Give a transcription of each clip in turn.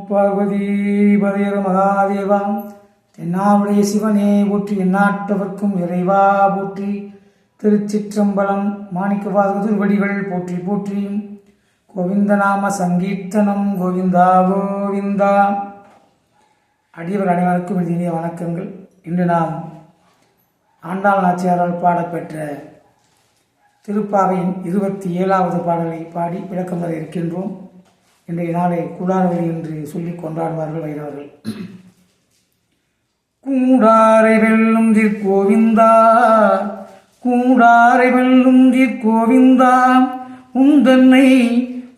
பார்வதி பதையர மகாதேவா. தென்னாவுடைய சிவனே போற்றி, எந்நாட்டவர்க்கும் இறைவா போற்றி. திருச்சிற்றம்பலம். மாணிக்கவாசக திருவடிகள் போற்றி போற்றி. கோவிந்தநாம சங்கீர்த்தனம். கோவிந்தா கோவிந்தா. அடியவர் அனைவருக்கும் இனிய வணக்கங்கள். இன்று நாம் ஆண்டாள் நாச்சியாரால் பாடப்பெற்ற திருப்பாவையின் 27வது பாடலை பாடி விளக்கம் வர இருக்கின்றோம். இன்றைய நாளை கூடாரவழி என்று சொல்லி கொண்டாடுவார்கள் வைரவர்கள். கூடாரை வெல்லும் கோவிந்தா, கூடாரை வெல்லும் கோவிந்தா, உந்தன்னை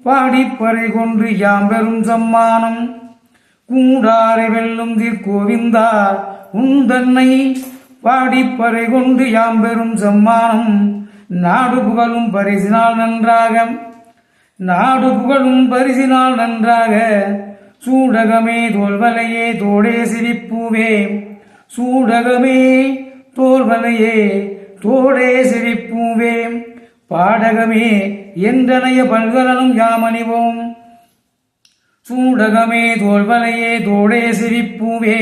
பாடிப்பறை கொன்று யாம் பெரும் சம்மானம். கூடாரை வெல்லும் கோவிந்தா, உந்தன்னை பாடிப்பறை கொண்டு யாம் பெரும் சம்மானம். நாடு புகழும் பரிசினால் நன்றாக, நாடு புகழும் பரிசினால் நன்றாக. சூடகமே தோல்வலையே தோடே சிரிப்பூவே, சூடகமே தோல்வலையே தோடே சிரிப்பூவே. பாடகமே என்றனைய பல்கலனும் யாமணிவோம், சூடகமே தோல்வலையே தோடே சிரிப்பூவே.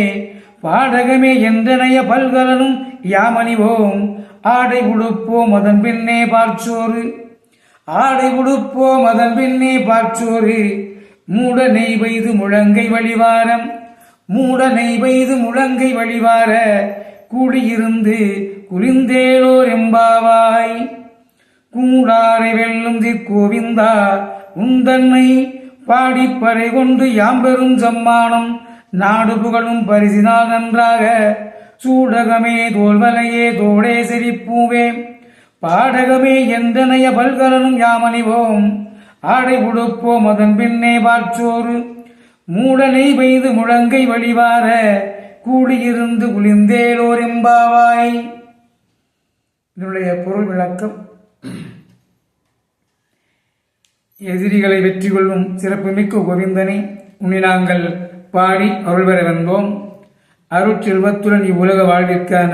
பாடகமே என்றனைய பல்கலனும் யாமணிவோம். ஆடை உடுப்போம் அதன் பின்னே பார்ச்சோறு, ஆடை உடுப்போம் அதன் பின்னே பார்ச்சோறு. மூட நெய் பெய்து முழங்கை வழிவாரம், மூட நெய் பெய்து முழங்கை வழிவார. கூடியிருந்து குளிர்ந்தேலோர் எம்பாவாய். கூடாரை வெல்லும் கோவிந்தா, உந்தன்னை பாடிப்பறை கொண்டு யாம் பெரும் சம்மானம். நாடு புகழும் பரிசினால் நன்றாக. சூடகமே தோல்வலையே தோடே சிரிப்பூவே. பாடகமே என்றனைய பல்கலனும் யாமணிவோம். ஆடை உடுப்போம் அதன் பின்னே பார்ச்சோறு. மூடனை பெய்து முழங்கை வழிவார. கூடியிருந்து குளிர்ந்தேலோர் எம்பாவாய். இதனுடைய பொருள் விளக்கம். எதிரிகளை வெற்றி கொள்ளும் சிறப்புமிக்க கோவிந்தனை உன்னை நாங்கள் பாடி அருள் பெற வந்தோம். அருட்செல்வத்துடன் இவ்வுலக வாழ்விற்கான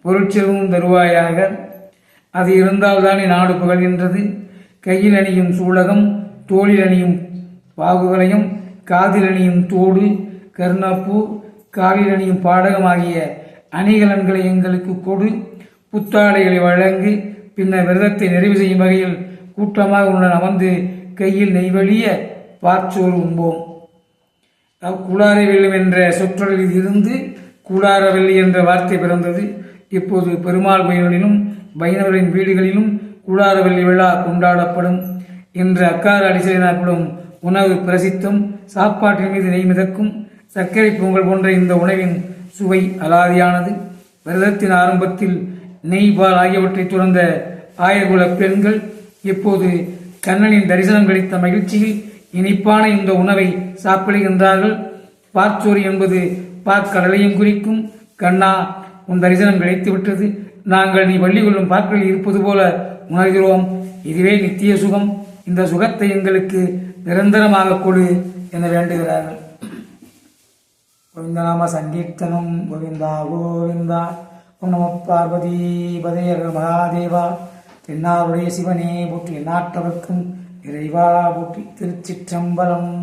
பொருட்செல்வமும் தருவாயாக. அது இருந்தால்தானே நாடு புகழ்கின்றது. கையில் அணியும் சூலகம், தோளில் அணியும் பாகுகளையும், காதில் அணியும் தோடு கர்ணப்பூ, காலில் அணியும் பாடகம் ஆகிய அணிகலன்களை எங்களுக்கு கொடு. புத்தாடைகளை வழங்கு. பின்னர் விரதத்தை நிறைவு செய்யும் வகையில் கூட்டமாக உடன் அமர்ந்து கையில் நெய்வழிய பார்ச்சோறு உண்போம். கூடாரை வெல்லும் என்ற சொற்றொடரில் இருந்து கூடாரவெள்ளி என்ற வார்த்தை பிறந்தது. இப்போது பெருமாள் கோயில்களிலும் வைணவரின் வீடுகளிலும் கூடாரவெள்ளி விழா கொண்டாடப்படும். என்ற அக்கார அடிசலினாப்படும் உணவு பிரசித்தம். சாப்பாட்டின் மீது நெய் மிதக்கும் சர்க்கரை பொங்கல் போன்ற இந்த உணவின் சுவை அலாதியானது. விரதத்தின் ஆரம்பத்தில் நெய், பால் ஆகியவற்றை துறந்த ஆயர்குல பெண்கள் இப்போது கண்ணனின் தரிசனம் கிடைத்த மகிழ்ச்சியில் இனிப்பான இந்த உணவை சாப்பிடுகின்றார்கள். பார்ச்சோறு என்பது பார்க்கடலையும் குறிக்கும். கண்ணா, உன் தரிசனம் கிடைத்து விட்டது. நாங்கள் நீ வள்ளி கொள்ளும் பார்க்கலில் இருப்பது போல உணர்கிறோம். இதுவே நித்திய சுகம். இந்த சுகத்தை எங்களுக்கு நிரந்தரமாக கொடு என வேண்டுகிறார்கள். கோவிந்தநாம சங்கீர்த்தனம். கோவிந்தா கோவிந்தா. ஓம் நம பார்வதி பதையர மகாதேவா. தென்னாருடைய சிவனே போற்றி, எந்நாட்டவர்க்கும் இறைவா போற்றி. திருச்சிற்றம்பலம்.